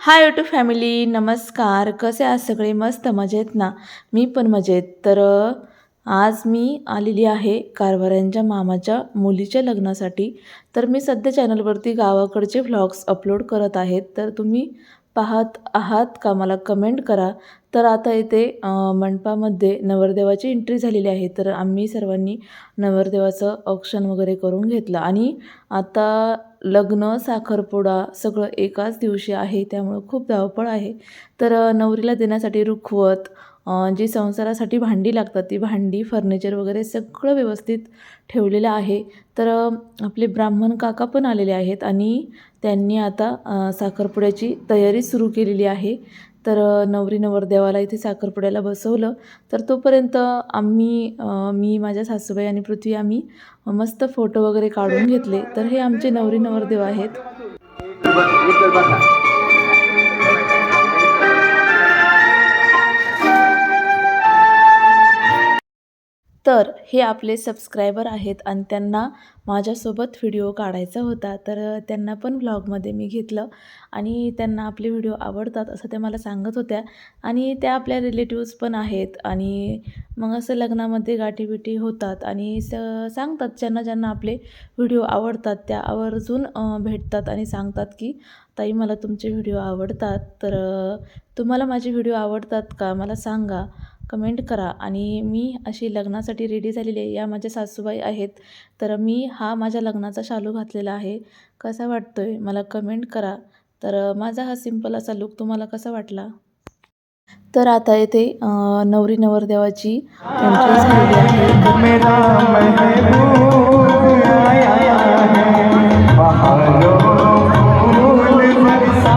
Hi YouTube family, नमस्कार. कसे आहात सगळे? मस्त मजेत ना? मी पण मजेत. तर आज मी आलेली आहे कारभाऱ्यांच्या मामाच्या मुलीच्या लग्नासाठी. तर मी सध्या चॅनलवरती गावाकडचे व्लॉग्स अपलोड करत आहेत. तर तुम्ही पाहत आहात का? मला कमेंट करा. तर आता इथे मंडपामध्ये नवरदेवाची एंट्री झालेली आहे. तर आम्ही सर्वांनी नवरदेवाचं औक्षण वगैरे करून घेतलं आणि आता लग्न, साखरपुडा सगळं एकाच दिवशी आहे, त्यामुळं खूप धावपळ आहे. तर नवरीला देण्यासाठी रुखवत, जी संसारासाठी भांडी लागतात, ती भांडी, फर्निचर वगैरे सगळं व्यवस्थित ठेवलेलं आहे. तर आपले ब्राह्मण काका पण आलेले आहेत आणि त्यांनी आता साखरपुड्याची तयारी सुरू केलेली आहे. तर नवरी नवरदेवाला इथे साखरपुड्याला बसवलं. तर तोपर्यंत मी, माझ्या सासूबाई आणि पृथ्वी आम्ही मस्त फोटो वगैरे काढून घेतले. तर हे आमचे नवरी नवरदेव आहेत. तर हे आपले सबस्क्रायबर आहेत आणि त्यांना माझ्यासोबत व्हिडिओ काढायचा होता. तर त्यांना पण व्लॉगमध्ये मी घेतलं आणि त्यांना आपले व्हिडिओ आवडतात असं त्या मला सांगत होत्या आणि त्या आपल्या रिलेटिव्स पण आहेत आणि मग असं लग्नामध्ये गाठीभेटी होतात आणि सांगतात, ज्यांना ज्यांना आपले व्हिडिओ आवडतात त्या आवर्जून भेटतात आणि सांगतात की ताई, मला तुमचे व्हिडिओ आवडतात. तर तुम्हाला माझे व्हिडिओ आवडतात का? मला सांगा, कमेंट करा. आणि मी अशी लग्नासाठी रेडी झालेली आहे. या माझ्या सासूबाई आहेत. तर मी हा माझ्या लग्नाचा शालू घातलेला आहे. कसा वाटतोय मला कमेंट करा. तर माझा हा सिंपल असा लूक तुम्हाला कसा वाटला? तर आता येथे नवरी नवरदेवाची एंट्री झालेली आहे. मेरा महबूब आया है, बहारों फूल बरसा,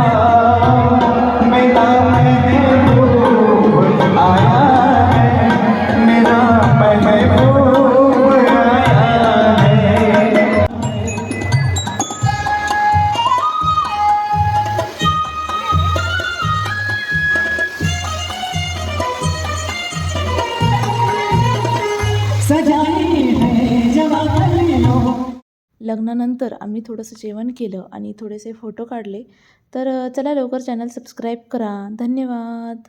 मेरा महबूब आया है, मेरा महबूब आया है. लग्नानंतर आम्ही थोडंसं जेवण केलं आणि थोडेसे फोटो काढले. तर चला लवकर चॅनल सबस्क्राईब करा. धन्यवाद.